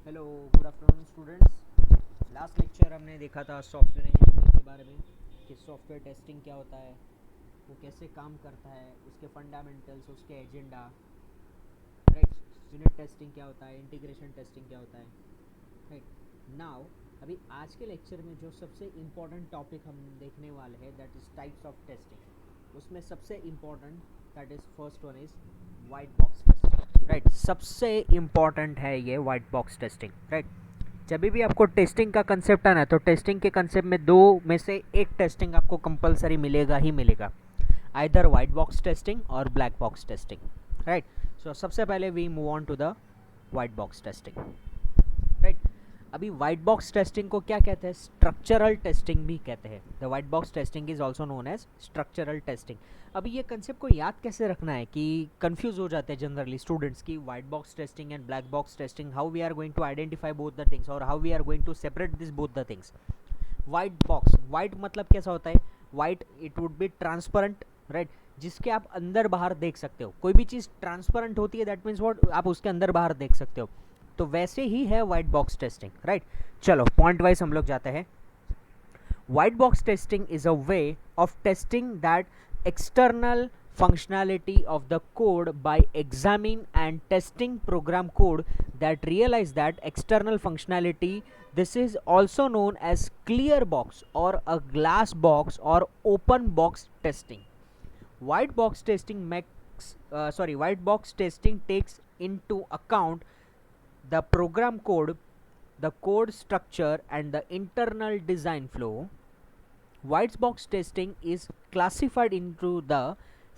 Hello, good afternoon students. Last lecture हमने देखा था सॉफ्टवेयर इंजीनियरिंग के बारे में कि सॉफ्टवेयर टेस्टिंग क्या होता है, वो कैसे काम करता है, उसके फंडामेंटल्स, उसके एजेंडा, राइट। यूनिट टेस्टिंग क्या होता है, इंटीग्रेशन टेस्टिंग क्या होता है, राइट। नाउ अभी आज के लेक्चर में जो सबसे इम्पोर्टेंट टॉपिक हम देखने वाले हैं that is types of testing. उसमें सबसे important that is first one is white box testing, right. सबसे इम्पॉर्टेंट है ये वाइट बॉक्स टेस्टिंग, राइट। जब भी आपको टेस्टिंग का कंसेप्ट आना है तो टेस्टिंग के कंसेप्ट में दो में से एक टेस्टिंग आपको कंपलसरी मिलेगा ही मिलेगा, आइदर वाइट बॉक्स टेस्टिंग और black box testing, right. So सबसे पहले we move on to the white box testing, right. अभी वाइट बॉक्स टेस्टिंग को क्या कहते हैं? स्ट्रक्चरल टेस्टिंग भी कहते हैं। The white box testing is also known as structural testing. अभी ये कंसेप्ट को याद कैसे रखना है कि कंफ्यूज हो जाते हैं जनरली स्टूडेंट्स की white box testing and black box testing, how we are going to identify both the things और how we are going to separate this both the things. White box, white मतलब कैसा होता है? White it would be transparent, right, जिसके आप अंदर बाहर देख सकते हो। कोई भी चीज़ ट्रांसपेरेंट होती है दैट मीन्स व्हाट, आप उसके अंदर बाहर देख सकते हो। तो वैसे ही है वाइट बॉक्स टेस्टिंग, राइट। चलो पॉइंट वाइज हम लोग जाते हैं। White box testing is a way of testing that external functionality of the code by examining and testing program code that realize that external functionality. This is also known as clear box or a glass box or open box testing. White box testing white box testing takes into account the program code, the code structure and the internal design flow. White box testing is classified into the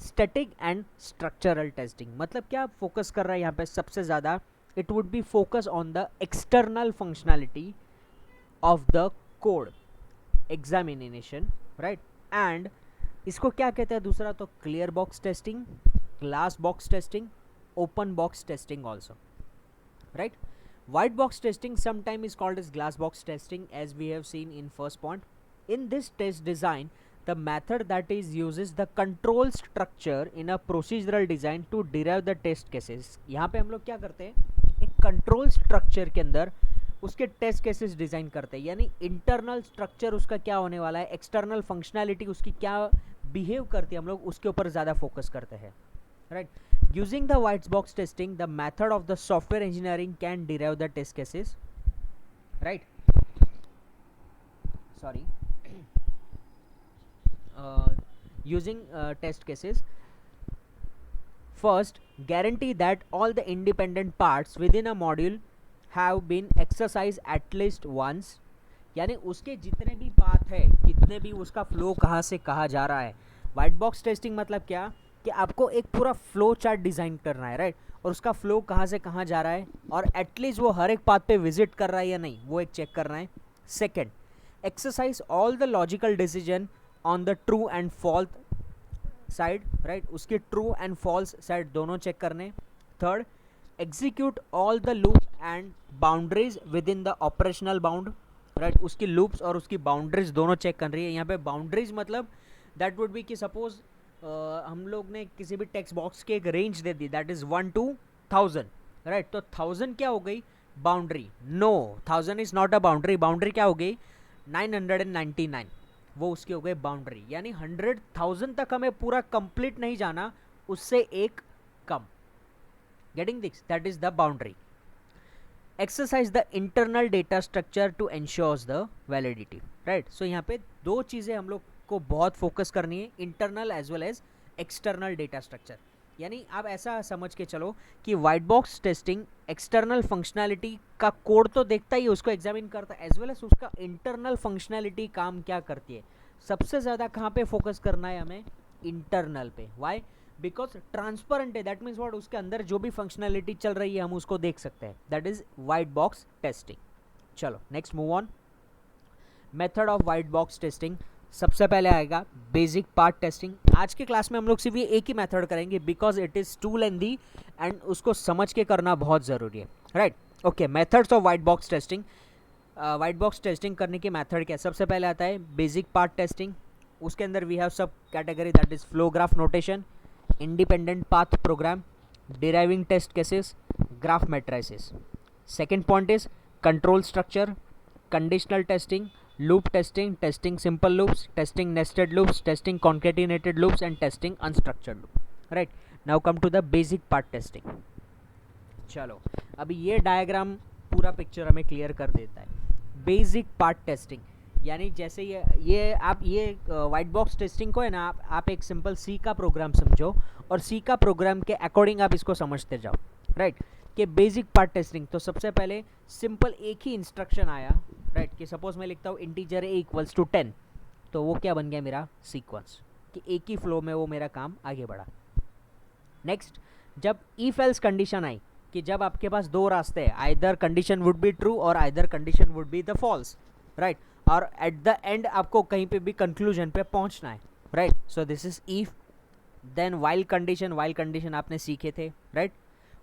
static and structural testing. मतलब क्या focus कर रहा है यहाँ पे सबसे ज़्यादा? It would B focus on the external functionality of the code examination, right. And इसको क्या कहते हैं दूसरा? तो clear box testing, glass box testing, open box testing also, right. White box testing sometimes is called as glass box testing, as we have seen in first point. In this test design, the method that is uses the control structure in a procedural design to derive the test cases. यहाँ पे हम लोग क्या करते हैं? एक control structure के अंदर उसके टेस्ट केसेस डिज़ाइन करते हैं, यानी इंटरनल स्ट्रक्चर उसका क्या होने वाला है, एक्सटर्नल फंक्शनैलिटी उसकी क्या बिहेव करती है, हम लोग उसके ऊपर ज़्यादा फोकस करते हैं, right. Using the white box testing, the method of the software engineering can derive the test cases, right. Sorry. Using test cases, first guarantee that all the independent parts within a module have been exercised at least once, यानी उसके जितने भी path है, कितने भी उसका flow कहाँ से कहाँ जा रहा है। वाइट बॉक्स टेस्टिंग मतलब क्या कि आपको एक पूरा फ्लो चार्ट डिज़ाइन करना है, राइट, और उसका फ्लो कहाँ से कहाँ जा रहा है और एटलीस्ट वो हर एक पाथ पे विजिट कर रहा है या नहीं, वो एक चेक करना है। Second, exercise all the logical decision on the true and false side, right, उसके ट्रू एंड फॉल्स साइड दोनों चेक करने। Third, execute all the loop and boundaries within the operational bound, right, उसकी loops और उसकी boundaries दोनों check कर रही है। यहाँ पे बाउंड्रीज मतलब दैट वुड बी कि सपोज हम लोग ने किसी भी टेक्स्ट बॉक्स के एक रेंज दे दी दैट इज़ 1 to 1000, राइट, तो 1000 क्या हो गई? Boundary. No, 1000 is not a boundary. Boundary क्या हो गई? 999, वो उसकी हो गई बाउंड्री। यानी 100,000 तक हमें पूरा कंप्लीट नहीं जाना, उससे एक कम। Getting this, that is the boundary. Exercise the internal data structure to ensures the validity, right. So यहाँ पे दो चीज़ें हम लोग को बहुत फोकस करनी है, internal as well as external data structure. यानी आप ऐसा समझ के चलो कि white box testing external functionality का कोड तो देखता ही है, उसको एग्जामिन करता है, एज वेल एज उसका इंटरनल फंक्शनैलिटी काम क्या करती है। सबसे ज़्यादा कहाँ पे फोकस करना है हमें? इंटरनल पे। वाई? बिकॉज ट्रांसपेरेंट है, दैट मीन्स व्हाट, उसके अंदर जो भी फंक्शनैलिटी चल रही है हम उसको देख सकते हैं। That is white box testing. चलो next move on. Method of white box testing, सबसे पहले आएगा बेसिक पार्ट टेस्टिंग। आज के क्लास में हम लोग सिर्फ ये एक ही मेथड करेंगे because it is too lengthy and उसको समझ के करना बहुत ज़रूरी है, right. Okay, methods of white box testing. White box testing करने की मेथड क्या? सबसे पहले आता है बेसिक पार्ट टेस्टिंग। उसके अंदर we have sub category that is flow graph notation, independent path program, deriving test cases, graph matrices, Second point is control structure, conditional testing, loop testing, testing simple loops, testing nested loops, testing concatenated loops, and testing unstructured loop. Right, now come to the basic part testing. चलो अभी ये diagram पूरा picture हमें clear कर देता है. Basic part testing यानी जैसे ये आप ये वाइट बॉक्स टेस्टिंग को है ना, आप एक सिंपल सी का प्रोग्राम समझो और सी का प्रोग्राम के अकॉर्डिंग आप इसको समझते जाओ. राइट, कि बेसिक पार्ट टेस्टिंग तो सबसे पहले सिंपल एक ही इंस्ट्रक्शन आया. राइट, कि सपोज मैं लिखता हूँ इंटीजर ए इक्वल्स टू 10, तो वो क्या बन गया मेरा सीक्वेंस, कि एक ही फ्लो में वो मेरा काम आगे बढ़ा. नेक्स्ट, जब इफ एल्स कंडीशन आई कि जब आपके पास दो रास्ते हैं, either condition would be true और either condition would be the false. Right, और एट द एंड आपको कहीं पे भी कंक्लूजन पे पहुंचना है. Right, so this is if. Then while condition आपने सीखे थे. Right,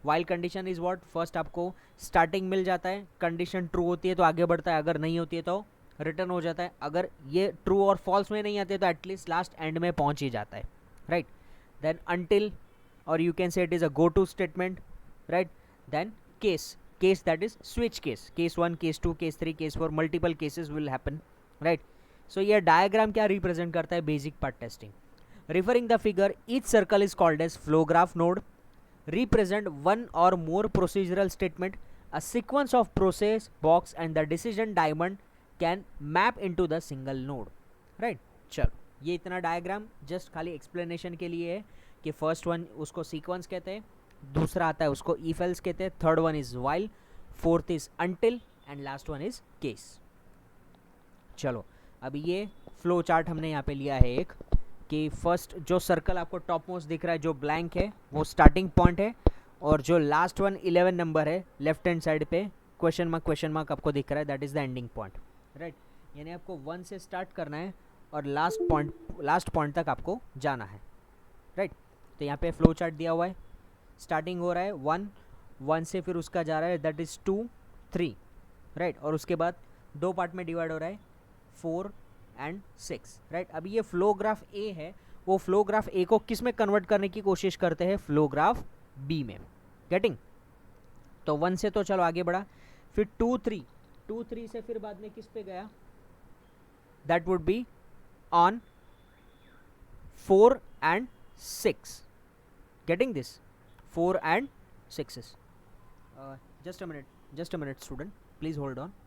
while condition is what, first आपको स्टार्टिंग मिल जाता है, कंडीशन ट्रू होती है तो आगे बढ़ता है, अगर नहीं होती है तो रिटर्न हो जाता है. अगर ये ट्रू और फॉल्स में नहीं आते तो एटलीस्ट लास्ट एंड में पहुंच ही जाता है. राइट, देन अनटिल, और you can say it is a go to statement. Right, then case that is switch case 1, case 2, case 3, case 4, multiple cases will happen. Right, so ये diagram क्या represent करता है, basic part testing. Referring the figure, each circle is called as flow graph node, represent one or more procedural statement, a sequence of process box and the decision diamond can map into the single node. Right, चलो ये इतना diagram just खाली explanation के लिए है कि first one उसको sequence कहते हैं, दूसरा आता है उसको इफ एल्स कहते हैं, third one is while, fourth is until and last one is case. चलो अभी ये फ्लो चार्ट हमने यहाँ पे लिया है एक, कि फर्स्ट जो सर्कल आपको टॉप मोस्ट दिख रहा है जो ब्लैंक है वो स्टार्टिंग पॉइंट है, और जो लास्ट वन 11 नंबर है लेफ्ट हैंड साइड पे क्वेश्चन मार्क आपको दिख रहा है, that is the ending point. Right, यानी आपको 1 से स्टार्ट करना है और लास्ट पॉइंट तक आपको जाना है. राइट, तो यहाँ पे फ्लो चार्ट दिया हुआ है, स्टार्टिंग हो रहा है 1 से, फिर उसका जा रहा है दैट इज़ 2, 3. राइट, और उसके बाद दो पार्ट में डिवाइड हो रहा है 4 एंड 6. राइट, अभी ये फ्लो ग्राफ ए है, वो फ्लो ग्राफ ए को किस में कन्वर्ट करने की कोशिश करते हैं, फ्लो ग्राफ बी में. गेटिंग, तो 1 से तो चलो आगे बढ़ा, फिर 2, 3 से फिर बाद में किस पे गया, that would be on 4 and 6. Getting this, 4 and 6s. Just a minute student, please hold on.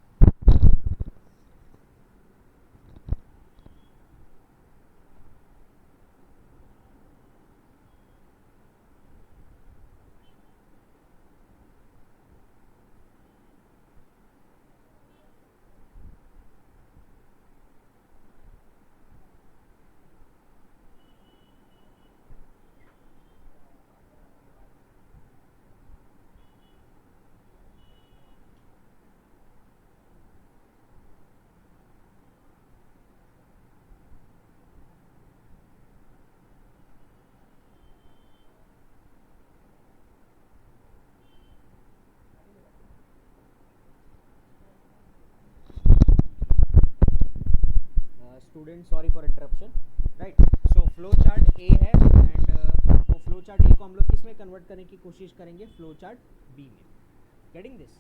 Student sorry for interruption. Right, so flow chart ए है एंड वो फ्लो चार्ट ए को हम लोग किस में कन्वर्ट करने की कोशिश करेंगे, फ्लो चार्ट बी में. गेटिंग दिस,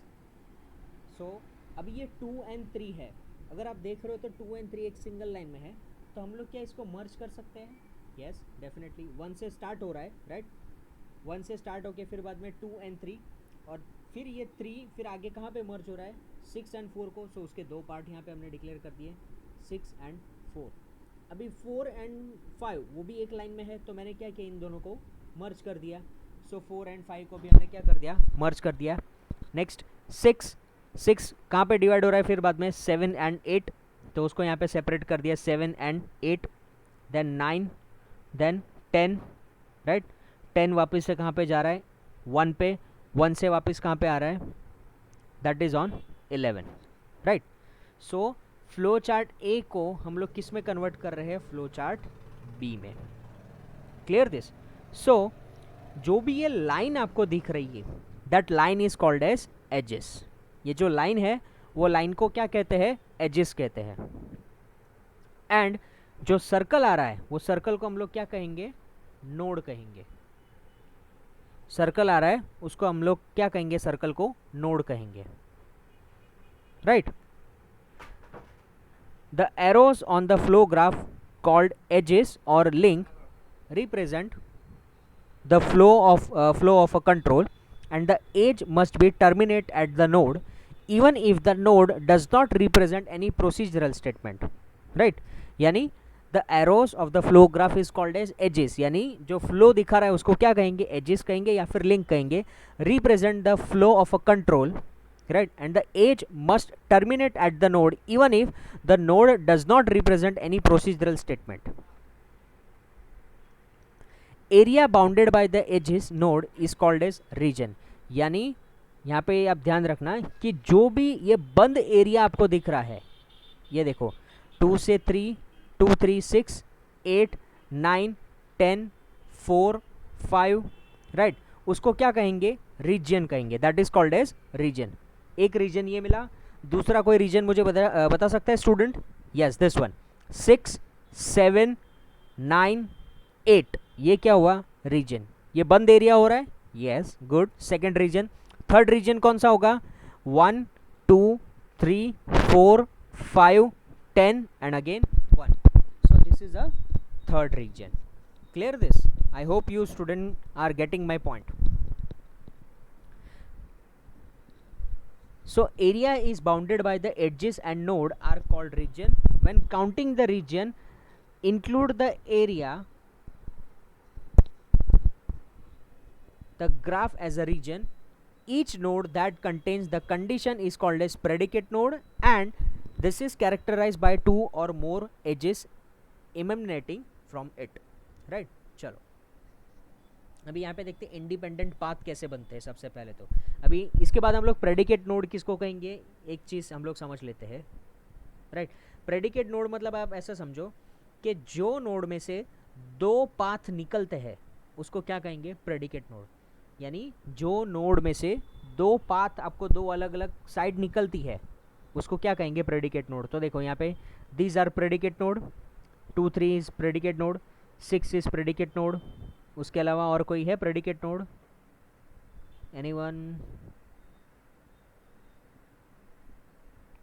सो अभी ये 2 and 3 है, अगर आप देख रहे हो तो 2 and 3 एक सिंगल लाइन में है, तो हम लोग क्या इसको मर्ज कर सकते हैं, यस डेफिनेटली. 1 से स्टार्ट हो रहा है. राइट, 1 से स्टार्ट होके फिर बाद में 2 and 3, और फिर ये 3 फिर आगे कहाँ पे मर्ज हो रहा है, 6 and 4 को. सो उसके दो पार्ट यहाँ पे हमने डिक्लेयर कर दिए, 6 and 4. अभी 4 and 5 वो भी एक लाइन में है, तो मैंने क्या किया, इन दोनों को मर्ज कर दिया. सो 4 and 5 को भी हमने क्या कर दिया, मर्ज कर दिया. नेक्स्ट 6 कहाँ पे डिवाइड हो रहा है, फिर बाद में 7 and 8, तो उसको यहाँ पे सेपरेट कर दिया, 7 and 8. Then 9, then 10. राइट, 10 वापस से कहाँ पे जा रहा है, 1 पे, 1 से वापस कहाँ पे आ रहा है, that is on 11. Right, so flow chart A को हम लोग किस में कन्वर्ट कर रहे हैं, फ्लो चार्ट बी में. Clear this. सो जो भी ये लाइन आपको दिख रही है, that line is called edge edges. ये जो लाइन है वो लाइन को क्या कहते हैं, एजेस कहते हैं. एंड जो सर्कल आ रहा है वो सर्कल को हम लोग क्या कहेंगे, नोड कहेंगे. सर्कल आ रहा है उसको हम लोग क्या कहेंगे, सर्कल को नोड कहेंगे, right. The arrows on the flow graph called edges और link represent the flow of a control, and the edge must be terminate at the node even if the node does not represent any procedural statement, right। यानी the arrows of the flow graph is called as edges, यानी जो flow दिखा रहा है उसको क्या कहेंगे, edges कहेंगे या फिर link कहेंगे, represent the flow of a control, right, and the edge must terminate at the node even if the node does not represent any procedural statement। Area bounded by the edges node is called as region, यानी यहाँ पे आप ध्यान रखना कि जो भी ये बंद एरिया आपको दिख रहा है, ये देखो 2 से 3, 2, 3, 6, 8, 9, 10, 4, 5, राइट, उसको क्या कहेंगे, रीजन कहेंगे, that is called as region. एक रीजन ये मिला, दूसरा कोई रीजन मुझे बता सकता है स्टूडेंट? यस, दिस वन 6, 7, 9, 8, ये क्या हुआ, रीजन, ये बंद एरिया हो रहा है, yes, good. Second region, third region कौन सा होगा, 1, 2, 3, 4, 5, 10 and again 1, so this is a third region. Clear this? I hope you student are getting my point. So area is bounded by the edges and node are called region. When counting the region, include the area, the graph as a region. Each node that contains the condition is called as predicate node, and this is characterized by 2 or more edges emanating from it, right। चलो अभी यहाँ पे देखते हैं independent path कैसे बनते हैं। सबसे पहले तो अभी इसके बाद हम लोग प्रेडिकेट नोड किसको कहेंगे, एक चीज़ हम लोग समझ लेते हैं, राइट। प्रेडिकेट नोड मतलब आप ऐसा समझो कि जो नोड में से 2 पाथ निकलते हैं उसको क्या कहेंगे, प्रेडिकेट नोड। यानी जो नोड में से 2 पाथ आपको 2 अलग अलग साइड निकलती है उसको क्या कहेंगे, प्रेडिकेट नोड। तो देखो यहाँ पे these are predicate node, 2, 3 is predicate node, 6 is predicate node. उसके अलावा और कोई है predicate node, anyone?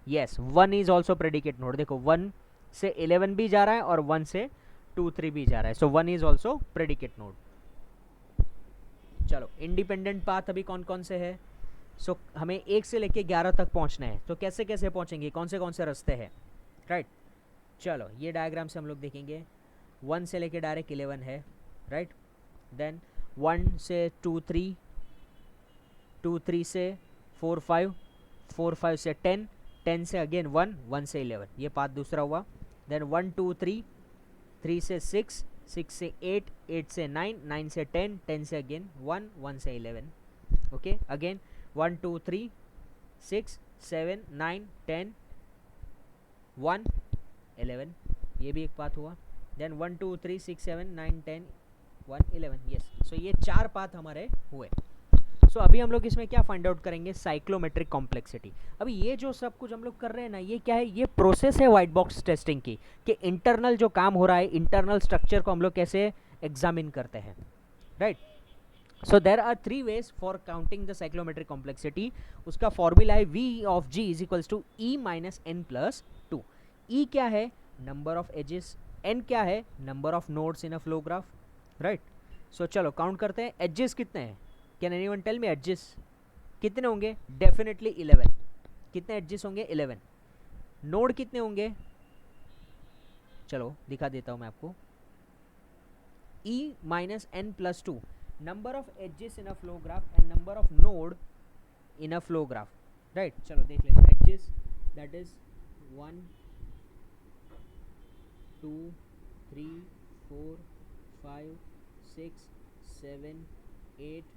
Yes, 1 is also predicate node. देखो 1 से 11 भी जा रहा है और 1 से 2, 3 भी जा रहा है, सो 1 इज ऑल्सो प्रेडिकेट नोड। चलो इंडिपेंडेंट पाथ अभी कौन कौन से है, सो हमें 1 से लेके 11 तक पहुंचना है, तो कैसे कैसे पहुंचेंगे, कौन से रास्ते हैं, राइट। चलो ये डायग्राम से हम लोग देखेंगे, 1 से लेके डायरेक्ट 11 है, राइट। देन 1 से 2, 3, 2, 3 से 4, 5, 4, 5 से 10, 10 से अगेन 1, 1 से 11, ये पाथ दूसरा हुआ। देन 1, 2, 3, 3 से 6, 6 से 8, 8 से 9, 9 से 10, 10 से अगेन 1, 1 से 11, ओके। अगेन 1, 2, 3, 6, 7, 9, 10, 1, 11, ये भी एक पाथ हुआ। Then 1, 2, 3, 6, 7, 9, 10, 1, 11, yes. सो ये 4 पाथ हमारे हुए। सो अभी हम लोग इसमें क्या फाइंड आउट करेंगे, साइक्लोमेट्रिक कॉम्प्लेक्सिटी। अभी ये जो सब कुछ हम लोग कर रहे हैं ना, ये क्या है, ये प्रोसेस है वाइट बॉक्स टेस्टिंग की, कि इंटरनल जो काम हो रहा है, इंटरनल स्ट्रक्चर को हम लोग कैसे एग्जामिन करते हैं, right. So there are 3 ways for counting the cyclometric complexity. उसका फॉर्मूला है V of G is equals to E minus n plus 2। E क्या है, नंबर ऑफ एजेस, n क्या है, number of nodes in a flow graph, right. So चलो count करते हैं, edges कितने हैं, can anyone tell me edges कितने होंगे, डेफिनेटली 11। कितने एजेस होंगे, 11। नोड कितने होंगे, चलो दिखा देता हूं मैं आपको, E minus n plus 2, number of edges in a flow graph and number of node in a flow graph, right. चलो देख लेते हैं, edges that is 1, 2, 3, 4, 5, 6, 7, 8,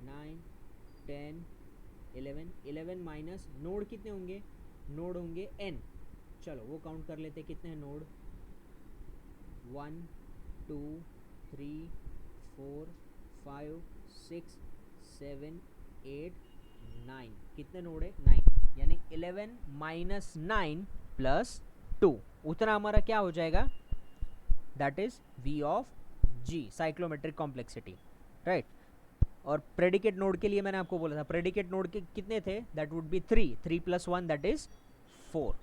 9, 10, 11, 11 minus node कितने होंगे, नोड होंगे n। चलो वो काउंट कर लेते, कितने हैं नोड, 1, 2, 3, 4, 5, 6, 7, 8, 9, कितने नोड है, 9, यानी 11 माइनस 9 प्लस 2, उतना हमारा क्या हो जाएगा, that is V of G, cyclometric complexity, right. और प्रेडिकेट नोड के लिए मैंने आपको बोला था प्रेडिकेट नोड के कितने थे, that would be 3, 3 + 1 that is 4,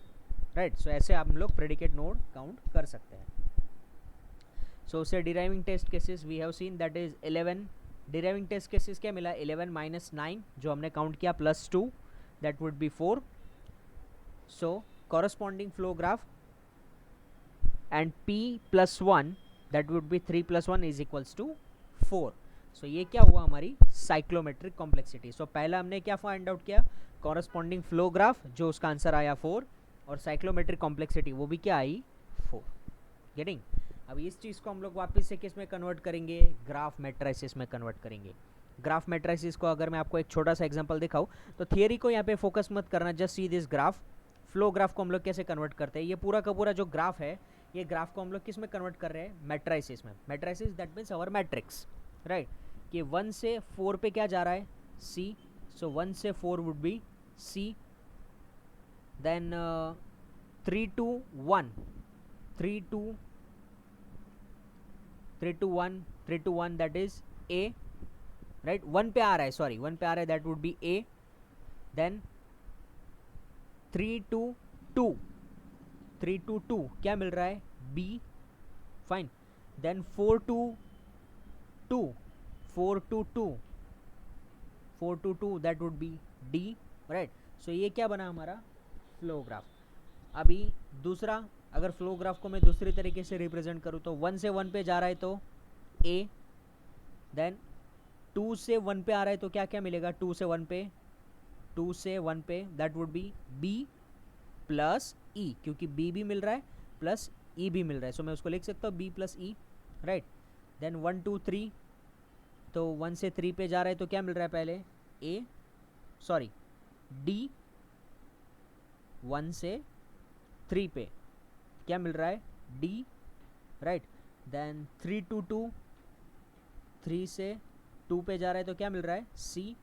right. So ऐसे हम लोग प्रेडिकेट नोड काउंट कर सकते हैं. सो से deriving test cases we have seen that is 11. Deriving test cases क्या मिला, 11 - 9 जो हमने काउंट किया +2 that would B 4. So corresponding flow graph and p + 1 that would be 3 + 1 is equals to 4. सो ये क्या हुआ हमारी साइक्लोमेट्रिक कॉम्प्लेक्सिटी. सो पहला हमने क्या फाइंड आउट किया, कॉरस्पॉन्डिंग फ्लो ग्राफ जो उसका आंसर आया 4, और साइक्लोमेट्रिक कॉम्प्लेक्सिटी वो भी क्या आई 4. गेटिंग. अब इस चीज़ को हम लोग वापस से किस में कन्वर्ट करेंगे, ग्राफ मैट्रिसेस में कन्वर्ट करेंगे. ग्राफ मैट्रिसेस को अगर मैं आपको एक छोटा सा एग्जांपल दिखाऊं तो थियरी को यहाँ पे फोकस मत करना, just see this graph. Flow graph को हम लोग कैसे कन्वर्ट करते हैं, ये पूरा का पूरा जो ग्राफ है ये ग्राफ को हम लोग किस में कन्वर्ट कर रहे हैं, मैट्रिसेस में. Matrices that means our matrix, right. कि 1 से 4 पे क्या जा रहा है, C. सो 1 से 4 would be C. Then 3 to 1 3 to 1 that is A, right. 1 पे आ रहा है, सॉरी 1 पे आ रहा है, that would be A. Then 3 to 2 क्या मिल रहा है, B. Fine. Then 4 to 2 that would be D, right. So ये क्या बना हमारा फ्लो ग्राफ. अभी दूसरा, अगर फ्लो ग्राफ को मैं दूसरी तरीके से रिप्रेजेंट करूँ तो 1 से 1 पे जा रहा है तो A. देन 2 से 1 पे आ रहा है तो क्या क्या मिलेगा, 2 से 1 पे that would B B + E, क्योंकि B भी मिल रहा है प्लस E भी मिल रहा है. सो मैं उसको लिख सकता हूँ B + E, राइट. देन 1 2 3, तो 1 से 3 पे जा रहा है तो क्या मिल रहा है पहले D. 1 से 3 पे क्या मिल रहा है, D, राइट. देन 3 to 2, 3 से 2 पे जा रहा है तो क्या मिल रहा है, C,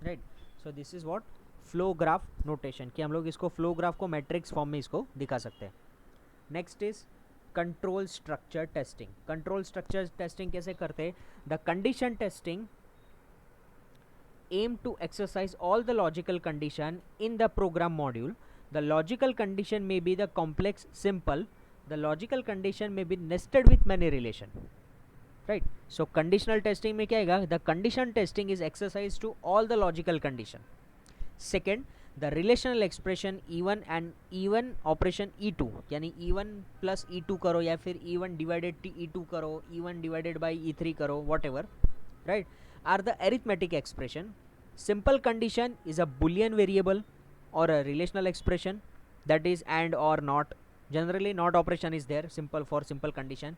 right. So this is what flow graph notation, कि हम लोग इसको फ्लो ग्राफ को मैट्रिक्स फॉर्म में इसको दिखा सकते हैं. Next is control structure testing. Control structure testing कैसे करते हैं, the condition testing aim to exercise all the logical condition in the program module. The logical condition may be the complex simple, the logical condition may be nested with many relation, right. So conditional testing में क्या आएगा, the condition testing is exercised to all the logical condition. Second, the relational expression E1 and E1 operation E2, यानी E1 plus E2 करो या फिर E1 divided E2 करो, E1 divided by E3 करो, whatever, right, are the arithmetic expression. Simple condition is a Boolean variable or a relational expression, that is and or not. Generally not operation is there, simple for simple condition.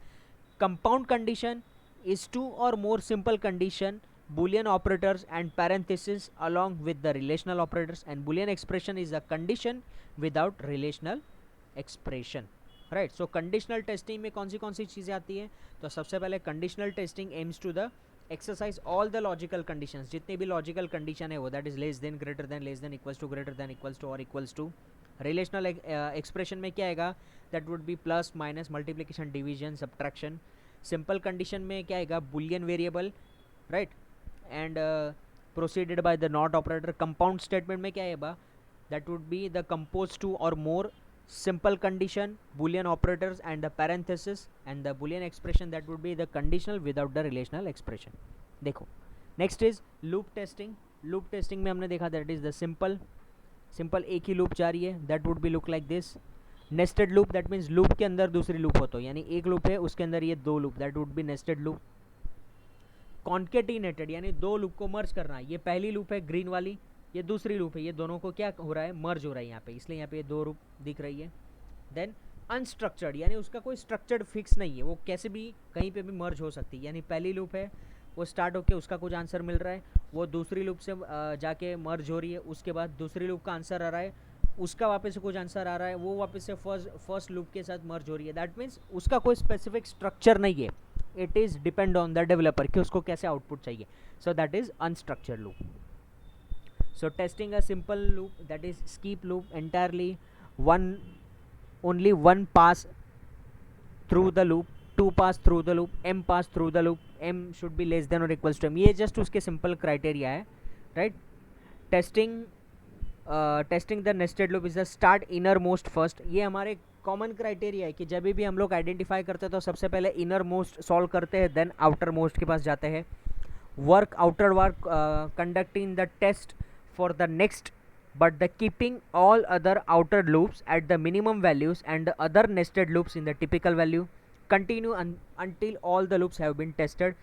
Compound condition is two or more simple condition, Boolean operators and parentheses along with the relational operators, and Boolean expression is a condition without relational expression, right. So conditional testing में कौन सी चीज़ें आती हैं, तो सबसे पहले conditional testing aims to the exercise all the logical conditions, जितने भी logical condition है वो, that is less than, greater than, less than, equals to, greater than, equals to, or equals to. Relational expression में क्या आएगा, that would be plus, minus, multiplication, division, subtraction. Simple condition में क्या आएगा, Boolean variable, right, and preceded by the not operator. Compound statement में क्या आएगा, that would be the composed two or more simple condition, Boolean operators and the parenthesis, and the Boolean expression that would be the conditional without the relational expression. देखो next is loop testing. Loop testing में हमने देखा that is the simple एक ही loop जा रही है, that would be look like this. Nested loop that means loop के अंदर दूसरी loop हो, तो यानी एक loop है उसके अंदर ये दो loop, that would be nested loop. Concatenated यानी दो loop को merge करना, ये पहली loop है green वाली, ये दूसरी लूप है, ये दोनों को क्या हो रहा है, मर्ज हो रहा है यहाँ पे, इसलिए यहाँ पे दो लूप दिख रही है. देन अनस्ट्रक्चर्ड यानी उसका कोई स्ट्रक्चर्ड फिक्स नहीं है, वो कैसे भी कहीं पे भी मर्ज हो सकती है. यानी पहली लूप है वो स्टार्ट होके उसका कुछ आंसर मिल रहा है, वो दूसरी लूप से जाके मर्ज हो रही है, उसके बाद दूसरी लूप का आंसर आ रहा है, उसका वापस से कुछ आंसर आ रहा है, वो वापस से फर्स्ट लूप के साथ मर्ज हो रही है. दैट मीन्स उसका कोई स्पेसिफिक स्ट्रक्चर नहीं है, it is depend on the developer कि उसको कैसे आउटपुट चाहिए. So that is unstructured loop. So testing a simple loop, that is skip loop, entirely only one pass through the loop 2 pass through the loop, m pass through the loop, m should be less than और equals to m. ये just उसके simple criteria है, right. Testing the nested loop is the start inner most first. ये हमारे common criteria है कि जब भी हम लोग आइडेंटिफाई करते हैं तो सबसे पहले इनर मोस्ट सॉल्व करते हैं, देन आउटर मोस्ट के पास जाते हैं. Work outer work conducting the test for the next but the keeping all other outer loops at the minimum values and the other nested loops in the typical value. Continue until all the loops have been tested.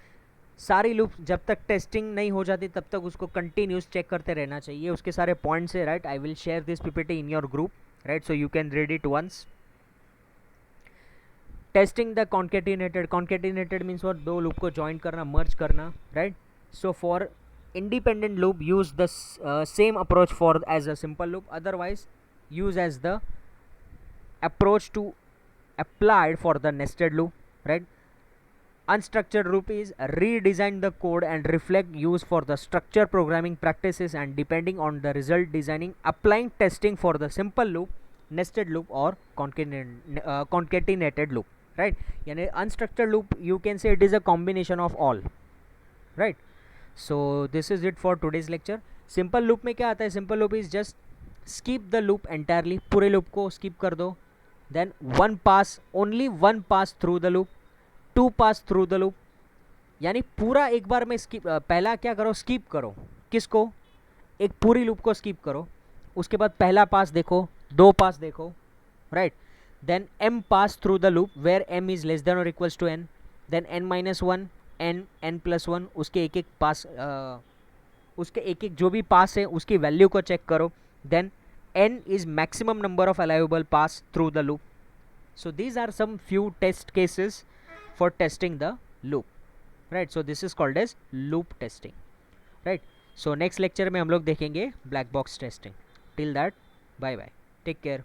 सारी loops जब तक testing नहीं हो जाती तब तक उसको continuous check करते रहना चाहिए. उसके सारे पॉइंट्स है, right. I will share this PPT in your group, right, so you can read it once. Testing the concatenated means और दो लूप को ज्वाइन करना, मर्ज करना, right. So for independent loop use the same approach for as a simple loop, otherwise use as the approach to applied for the nested loop, right. Unstructured loop is redesign the code and reflect use for the structure programming practices and depending on the result designing applying testing for the simple loop, nested loop or concatenated loop, right. Yani unstructured loop you can say it is a combination of all, right. So this is it for today's lecture. Simple loop में क्या आता है? Simple loop is just skip the loop entirely, पूरे loop को skip कर दो. Then only one pass through the loop, 2 pass through the loop. यानी पूरा एक बार में skip, पहला क्या करो, skip करो. किसको? एक पूरी loop को skip करो. उसके बाद पहला पास देखो, 2 पास देखो, right. Then m pass through the loop where m is less than or equals to n. Then n minus 1, n plus 1, उसके एक एक पास, उसके एक एक जो भी पास है उसकी वैल्यू को चेक करो. Then n is maximum number of allowable pass through the loop. So these are some few test cases for testing the loop, right. So this is called as loop testing, right. So next lecture में हम लोग देखेंगे black box testing. Till that, bye bye, take care.